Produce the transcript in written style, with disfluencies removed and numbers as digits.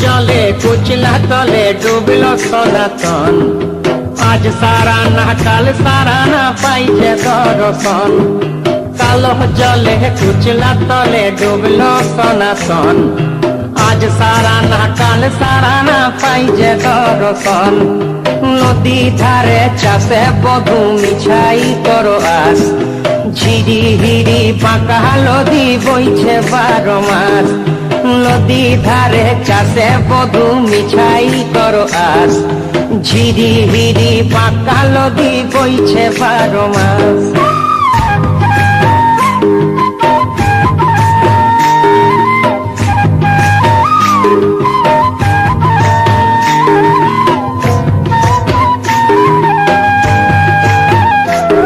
জলে কুচলা তলে ডুবল সনাতন, আজ সারা না কাল সারা না পাইছে দর্শন। কালো জলে কুচলা তলে ডুবল সনাতন, আজ সারা না কাল সারা না পাইছে দর্শন। নদী ধারে চাষে বধু মিছাই করো আস, ঝিরি হিরি পাকা নদী বইছে 12 মাস। নদী ধারে চাষে বধু মিছাই করো আস, ঝিরি হিরি পাকা নদী বইছে 12 মাস।